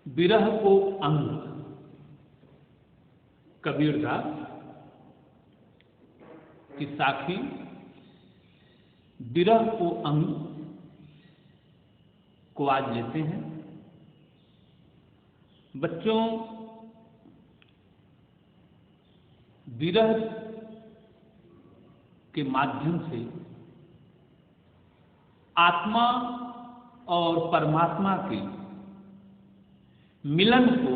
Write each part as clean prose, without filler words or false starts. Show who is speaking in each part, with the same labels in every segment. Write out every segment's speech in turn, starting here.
Speaker 1: विरह को अंग। कबीरदास की साखी विरह को अंग को आज लेते हैं। बच्चों, विरह के माध्यम से आत्मा और परमात्मा के मिलन को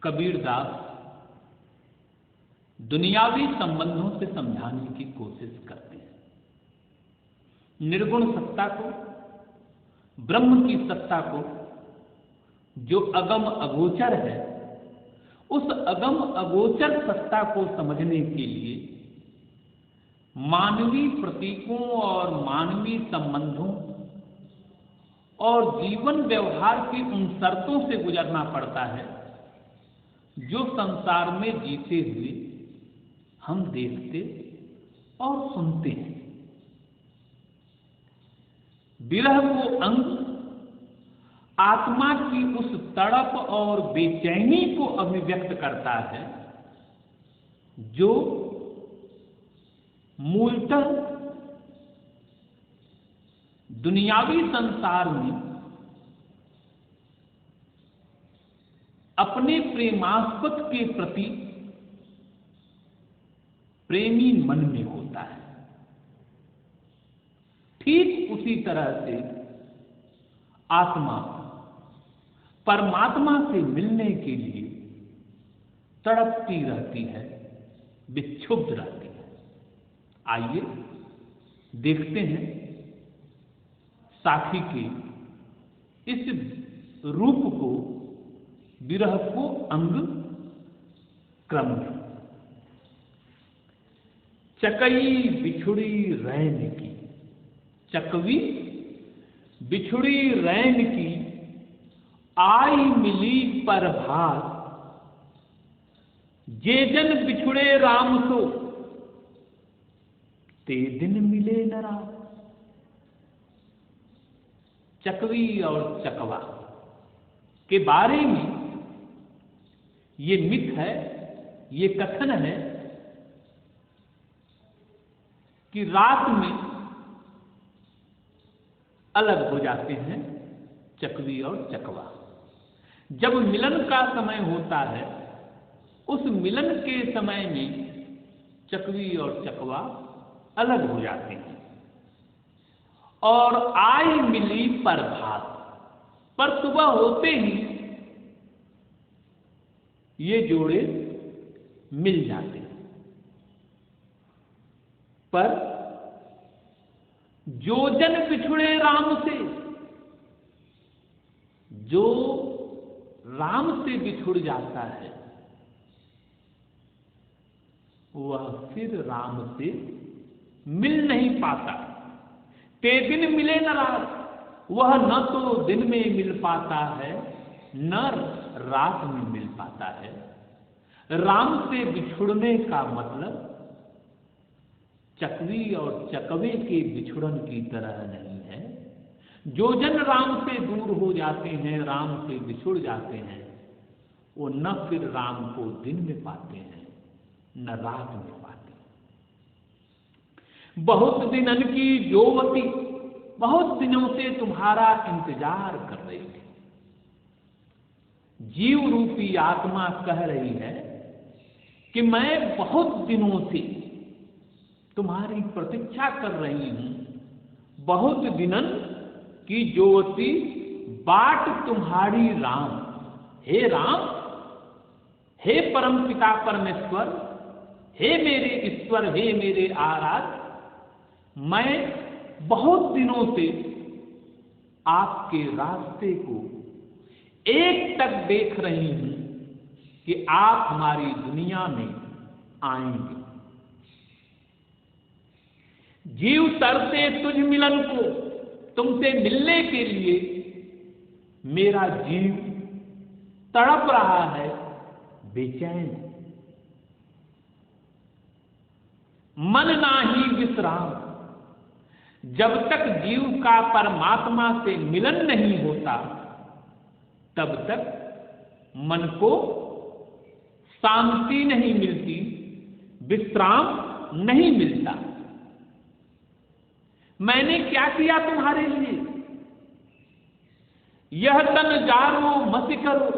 Speaker 1: कबीरदास दुनियावी संबंधों से समझाने की कोशिश करते हैं। निर्गुण सत्ता को, ब्रह्म की सत्ता को, जो अगम अगोचर है, उस अगम अगोचर सत्ता को समझने के लिए मानवीय प्रतीकों और मानवीय संबंधों और जीवन व्यवहार की उन शर्तों से गुजरना पड़ता है जो संसार में जीते हुए हम देखते और सुनते हैं। विरह को अंग आत्मा की उस तड़प और बेचैनी को अभिव्यक्त करता है जो मूलतः दुनियावी संसार में अपने प्रेमास्पद के प्रति प्रेमी मन में होता है। ठीक उसी तरह से आत्मा परमात्मा से मिलने के लिए तड़पती रहती है, विक्षुब्ध रहती है। आइए देखते हैं साखी के इस रूप को, विरह को अंग क्रम में। चकई बिछुड़ी रैन की, चकवी बिछुड़ी रैन की, आई मिली प्रभात, जे जन बिछुड़े राम सो, ते दिन मिले न रात। चकवी और चकवा के बारे में ये मिथ है, ये कथन है कि रात में अलग हो जाते हैं चकवी और चकवा। जब मिलन का समय होता है, उस मिलन के समय में चकवी और चकवा अलग हो जाते हैं और आई मिली प्रभात, पर सुबह होते ही ये जोड़े मिल जाते हैं। पर जो जन बिछुड़े राम से, जो राम से बिछुड़ जाता है वह फिर राम से मिल नहीं पाता। ते दिन मिले न रात, वह न तो दिन में मिल पाता है न रात में मिल पाता है। राम से बिछुड़ने का मतलब चकवी और चकवे के बिछुड़न की तरह नहीं है। जो जन राम से दूर हो जाते हैं, राम से बिछुड़ जाते हैं, वो न फिर राम को दिन में पाते हैं न रात में पाते हैं। बहुत दिनन की जोवती, बहुत दिनों से तुम्हारा इंतजार कर रही है। जीव रूपी आत्मा कह रही है कि मैं बहुत दिनों से तुम्हारी प्रतीक्षा कर रही हूं। बहुत दिनन की जोवती, बाट तुम्हारी राम। हे राम, हे परम पिता परमेश्वर, हे मेरे ईश्वर, हे मेरे आराध्य, मैं बहुत दिनों से आपके रास्ते को एक टक देख रही हूं कि आप हमारी दुनिया में आएंगे। जीव तरसे तुझ मिलन को, तुमसे मिलने के लिए मेरा जीव तड़प रहा है, बेचैन। मन नाही विश्राम, जब तक जीव का परमात्मा से मिलन नहीं होता तब तक मन को शांति नहीं मिलती, विश्राम नहीं मिलता। मैंने क्या किया तुम्हारे लिए? यह तन जारो मत करो,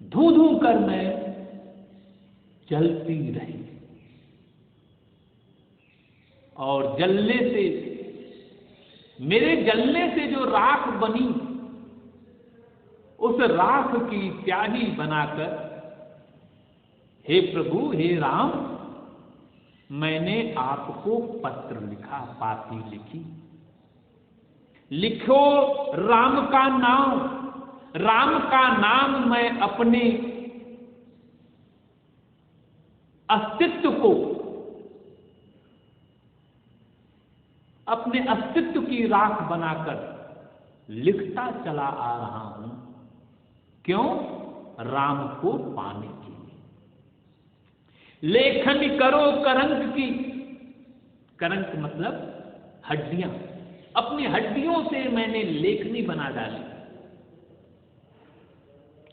Speaker 1: धू धू कर मैं जलती रही, और जलने से, मेरे जलने से जो राख बनी, उस राख की स्याही बनाकर, हे प्रभु, हे राम, मैंने आपको पत्र लिखा, पाती लिखी। लिखो राम का नाम, राम का नाम मैं अपने अस्तित्व को, अपने अस्तित्व की राख बनाकर लिखता चला आ रहा हूं। क्यों? राम को पाने के लिए। लेखन करो करंक की, करंक मतलब हड्डियां, अपनी हड्डियों से मैंने लेखनी बना डाली।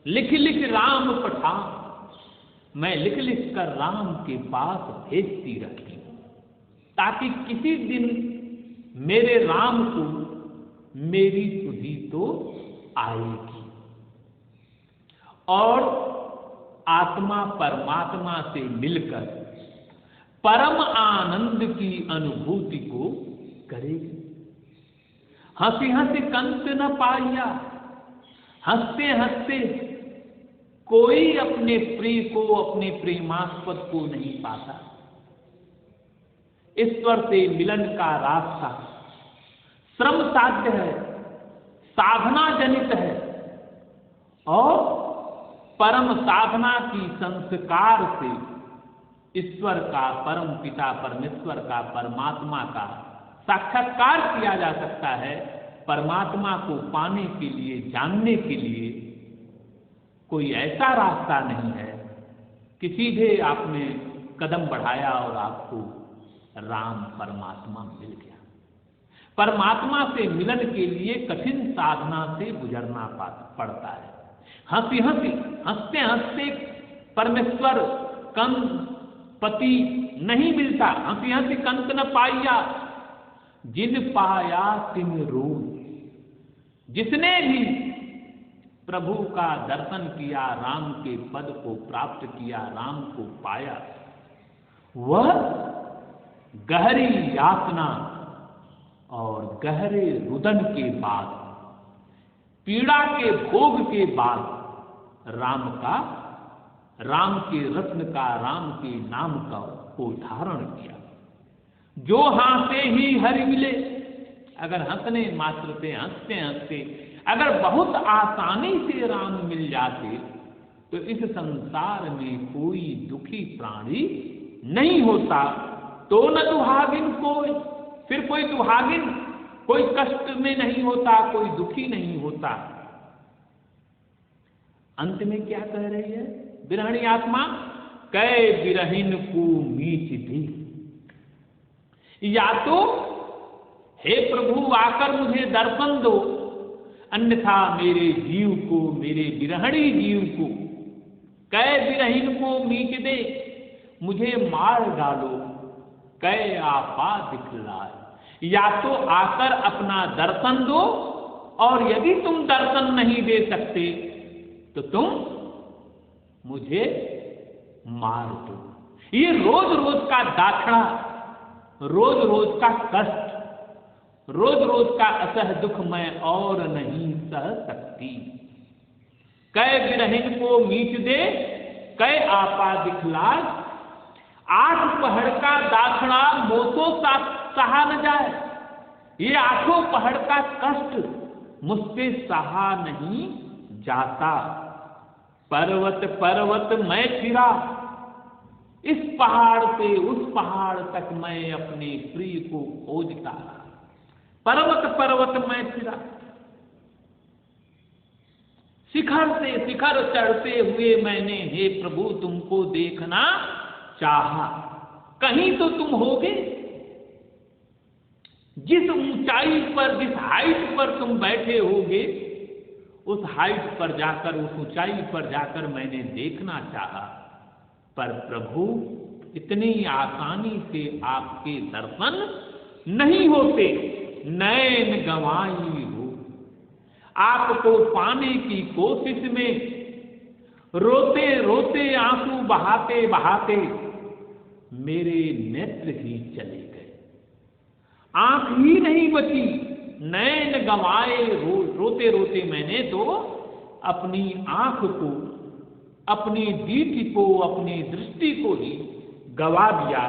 Speaker 1: लिख लिख राम पठान, मैं लिख लिख कर राम के पास भेजती रहती हूं, ताकि किसी दिन मेरे राम को मेरी सुधि तो आएगी, और आत्मा परमात्मा से मिलकर परम आनंद की अनुभूति को करेगी। हंसी हंसी कंत न पाया, हंसते हंसते कोई अपने प्रिय को, अपने प्रेमास्पद को नहीं पाता। ईश्वर से मिलन का रास्ता श्रम साध्य है, साधना जनित है, और परम साधना की संस्कार से ईश्वर का, परम पिता परमेश्वर का, परमात्मा का साक्षात्कार किया जा सकता है। परमात्मा को पाने के लिए, जानने के लिए कोई ऐसा रास्ता नहीं है कि सीधे आपने कदम बढ़ाया और आपको राम परमात्मा मिल गया। परमात्मा से मिलन के लिए कठिन साधना से गुजरना पड़ता है। हंसी हंसी, हंसते हंसते परमेश्वर कंस पति नहीं मिलता। हंसी हंसी कंस न पाया, जिन पाया तिन रोज। जिसने भी प्रभु का दर्शन किया, राम के पद को प्राप्त किया, राम को पाया, वह गहरी यातना और गहरे रुदन के बाद, पीड़ा के भोग के बाद राम के रत्न का, राम के नाम का को धारण किया। जो हांसे ही हरि मिले, अगर हंसने मात्र से, हंसते हंसते अगर बहुत आसानी से राम मिल जाते, तो इस संसार में कोई दुखी प्राणी नहीं होता। तो न दुहागिन कोई, फिर कोई दुहागिन, कोई कष्ट में नहीं होता, कोई दुखी नहीं होता। अंत में क्या कह रही है बिरहणी आत्मा? कै बिरहिन को मीच दी। या तो हे प्रभु आकर मुझे दर्शन दो, अन्यथा मेरे जीव को, मेरे बिरहणी जीव को, कै बिरहिन को मीच दे, मुझे मार डालो, कै आपा दिखलाए। या तो आकर अपना दर्शन दो, और यदि तुम दर्शन नहीं दे सकते तो तुम मुझे मार दो। ये रोज रोज का दाखड़ा, रोज रोज का कष्ट, रोज रोज का असह दुख मैं और नहीं सह सकती। कै बिरहिन को मीच दे, कै आपा दिखलाए। 8 पहाड़ का दाखड़ा मोसो सहा न जाए। ये 8 पहाड़ का कष्ट मुझसे सहा नहीं जाता। पर्वत पर्वत मैं फिरा, इस पहाड़ से उस पहाड़ तक मैं अपने प्रिय को खोजता। पर्वत पर्वत मैं फिरा, शिखर से शिखर चढ़ते हुए मैंने हे प्रभु तुमको देखना चाहा, कहीं तो तुम होगे। जिस ऊंचाई पर, जिस हाइट पर तुम बैठे होगे, उस हाइट पर जाकर, उस ऊंचाई पर जाकर मैंने देखना चाहा, पर प्रभु इतनी आसानी से आपके दर्शन नहीं होते। नैन गंवाई हो, आपको पाने की कोशिश में रोते रोते, आंसू बहाते बहाते मेरे नेत्र ही चले गए, आंख ही नहीं बची। नैन गंवाए, रोते रोते मैंने तो अपनी आंख को, अपनी दीप्ति को, अपनी दृष्टि को ही गवा दिया।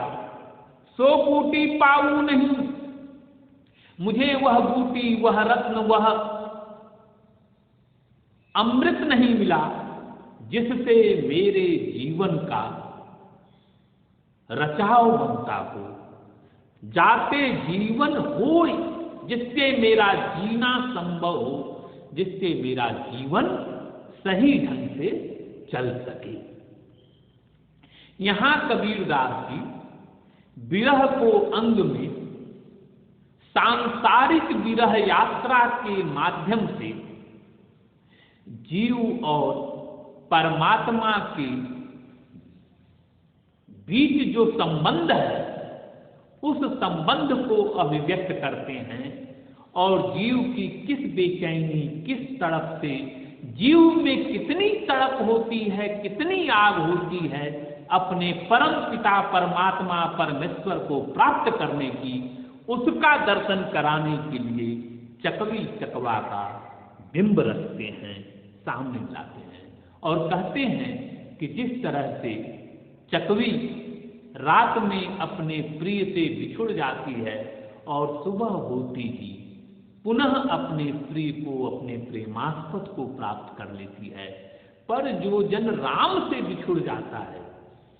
Speaker 1: सो बूटी पाऊं नहीं, मुझे वह बूटी, वह रत्न, वह अमृत नहीं मिला जिससे मेरे जीवन का रचाव बनता हो, जाते जीवन हो, जिससे मेरा जीना संभव हो, जिससे मेरा जीवन सही ढंग से चल सके। यहां कबीरदास जी विरह को अंग में सांसारिक विरह यात्रा के माध्यम से जीव और परमात्मा के बीच जो संबंध है, उस संबंध को अभिव्यक्त करते हैं और जीव की किस बेचैनी, किस तड़प से, जीव में कितनी तड़प होती है, कितनी आग होती है अपने परम पिता परमात्मा परमेश्वर को प्राप्त करने की, उसका दर्शन कराने के लिए चकवी चकवा का बिंब रखते हैं, सामने लाते हैं और कहते हैं कि जिस तरह से चकवी रात में अपने प्रिय से बिछुड़ जाती है और सुबह होती ही पुनः अपने प्रिय को, अपने प्रेमास्पद को प्राप्त कर लेती है, पर जो जन राम से बिछुड़ जाता है,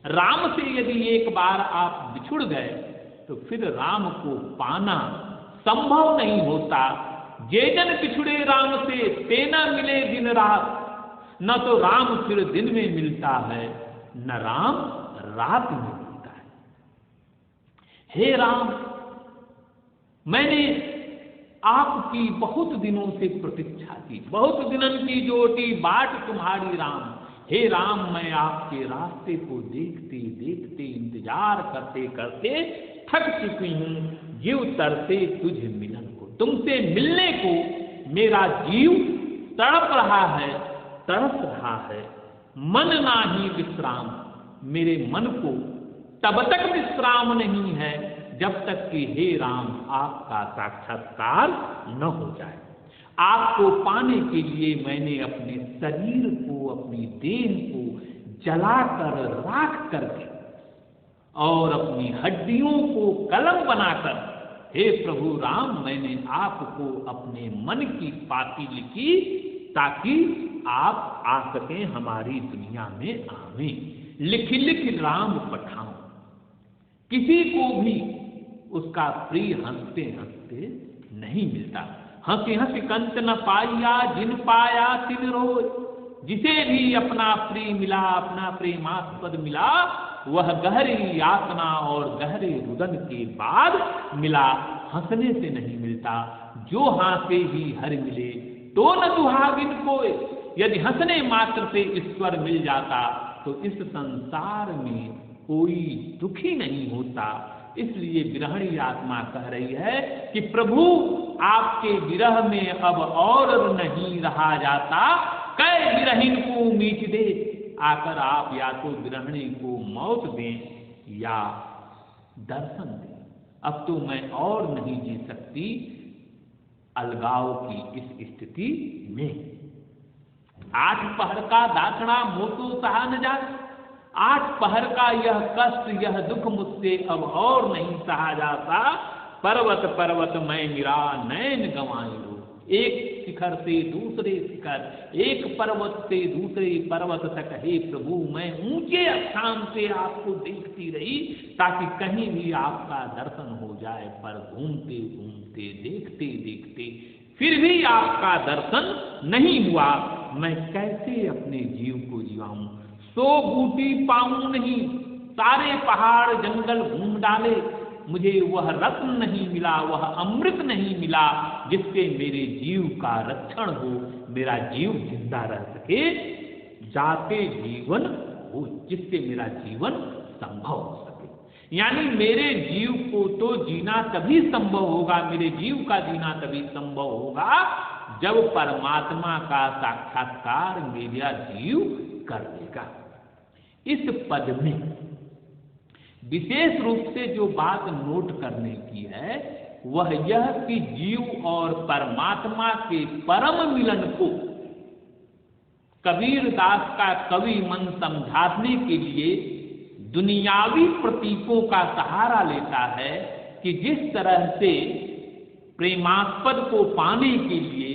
Speaker 1: राम से यदि एक बार आप बिछुड़ गए तो फिर राम को पाना संभव नहीं होता। जे जन बिछुड़े राम से ते न मिले दिन रात, न तो राम फिर दिन में मिलता है, न राम रात में मिलता है। हे राम, मैंने आपकी बहुत दिनों से प्रतीक्षा की, बहुत दिनों की जोटी बाट तुम्हारी राम। हे राम, मैं आपके रास्ते को देखते देखते, इंतजार करते करते थक चुकी हूं, जीव तरसे तुझे मिलन को, तुमसे मिलने को मेरा जीव तड़प रहा है, तरस रहा है। मन नाही विश्राम, मेरे मन को तब तक विश्राम नहीं है जब तक कि हे राम आपका साक्षात्कार न हो जाए। आपको पाने के लिए मैंने अपने शरीर को, अपनी देह को जलाकर, राख करके और अपनी हड्डियों को कलम बनाकर, हे प्रभु राम, मैंने आपको अपने मन की पाती लिखी ताकि आप आ सकें, हमारी दुनिया में आवें। लिख लिख राम पठाऊं, किसी को भी उसका प्रिय हंसते हंसते नहीं मिलता। हंसी हंसी कंत न पाइया, जिन पाया तिन रोय। जिसे भी अपना प्रिय मिला, अपना प्रेमास्पद मिला, वह गहरी यातना और गहरे रुदन के बाद मिला, हंसने से नहीं मिलता। जो हासे ही हर मिले तो न दुहागिन कोय। यदि हंसने मात्र से ईश्वर मिल जाता तो इस संसार में कोई दुखी नहीं होता। इसलिए विरहणी आत्मा कह रही है कि प्रभु, आपके विरह में अब और नहीं रहा जाता, कै विरहीन को मीट दे। आकर आप या तो विरहणी को मौत दें या दर्शन दें। अब तो मैं और नहीं जी सकती अलगाव की इस स्थिति में। 8 पहर का दाखना मोतो सहा न जाए। 8 पहर का यह कष्ट, यह दुख मुझसे अब और नहीं सहा जाता। पर्वत पर्वत मैं गिरा, नैन गंवाई हो। एक शिखर से दूसरे शिखर, एक पर्वत से दूसरे पर्वत तक, हे प्रभु, मैं ऊंचे स्थान से आपको देखती रही ताकि कहीं भी आपका दर्शन हो जाए, पर घूमते घूमते, देखते देखते फिर भी आपका दर्शन नहीं हुआ। मैं कैसे अपने जीव को जिवाऊं? सो बूटी पाऊं नहीं। सारे पहाड़ जंगल घूम डाले मुझे वह रत्न नहीं मिला, वह अमृत नहीं मिला जिससे मेरे जीव का रक्षण हो, मेरा जीव जिंदा रह सके, जाते जीवन हो, जिससे मेरा जीवन संभव हो सके। यानी मेरे जीव को तो जीना तभी संभव होगा, मेरे जीव का जीना तभी संभव होगा जब परमात्मा का साक्षात्कार मेरा जीव कर लेगा। इस पद में विशेष रूप से जो बात नोट करने की है वह यह कि जीव और परमात्मा के परम मिलन को कबीर दास का कवि मन समझाने के लिए दुनियावी प्रतीकों का सहारा लेता है कि जिस तरह से प्रेमास्पद को पाने के लिए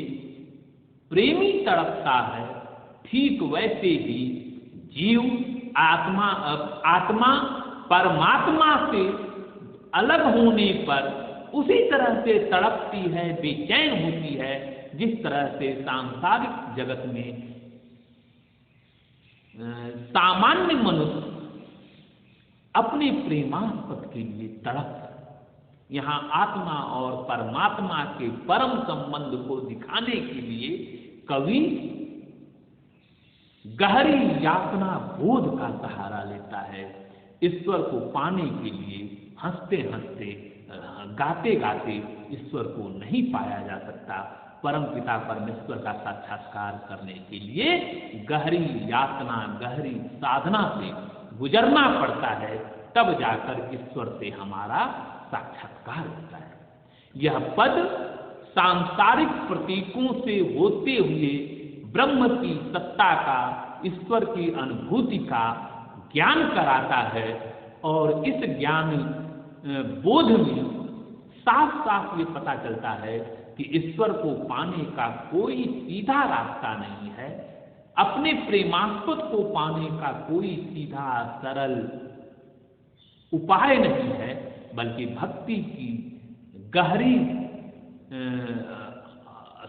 Speaker 1: प्रेमी तड़पता है, ठीक वैसे ही जीव आत्मा परमात्मा से अलग होने पर उसी तरह से तड़पती है, बेचैन होती है, जिस तरह से सांसारिक जगत में सामान्य मनुष्य अपने प्रेमास्पद के लिए तड़पता है। यहाँ आत्मा और परमात्मा के परम संबंध को दिखाने के लिए कवि गहरी यातना बोध का सहारा लेता है। ईश्वर को पाने के लिए हंसते हंसते गाते गाते ईश्वर को नहीं पाया जा सकता। परम पिता परमेश्वर का साक्षात्कार करने के लिए गहरी यातना, गहरी साधना से गुजरना पड़ता है, तब जाकर ईश्वर से हमारा साक्षात्कार होता है। यह पद सांसारिक प्रतीकों से होते हुए ब्रह्म की सत्ता का, ईश्वर की अनुभूति का ज्ञान कराता है और इस ज्ञान बोध में साफ साफ ये पता चलता है कि ईश्वर को पाने का कोई सीधा रास्ता नहीं है, अपने प्रेमास्पद को पाने का कोई सीधा सरल उपाय नहीं है, बल्कि भक्ति की गहरी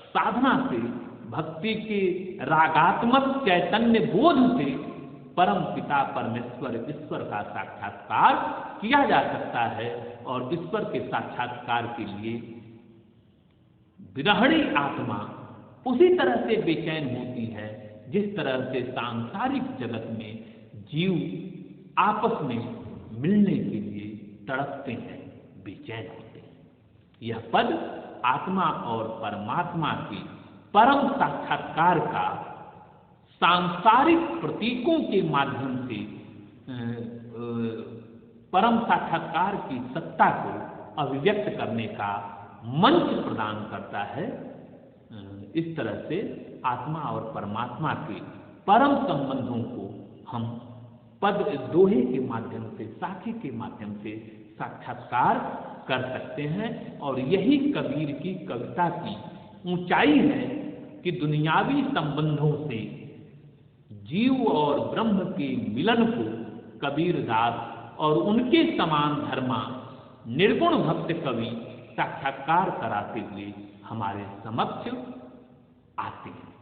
Speaker 1: साधना से, भक्ति के रागात्मक चैतन्य बोध से परम पिता परमेश्वर ईश्वर का साक्षात्कार किया जा सकता है। और ईश्वर के साक्षात्कार के लिए विरहणी आत्मा उसी तरह से बेचैन होती है जिस तरह से सांसारिक जगत में जीव आपस में मिलने के लिए तड़पते हैं, बेचैन होते हैं। यह पद आत्मा और परमात्मा के परम साक्षात्कार का सांसारिक प्रतीकों के माध्यम से परम साक्षात्कार की सत्ता को अभिव्यक्त करने का मंच प्रदान करता है। इस तरह से आत्मा और परमात्मा के परम संबंधों को हम पद दोहे के माध्यम से, साखी के माध्यम से साक्षात्कार कर सकते हैं। और यही कबीर की कविता की ऊंचाई है कि दुनियावी संबंधों से जीव और ब्रह्म के मिलन को कबीर दास और उनके समान धर्मा निर्गुण भक्त कवि साक्षात्कार कराते हुए हमारे समक्ष आते हैं।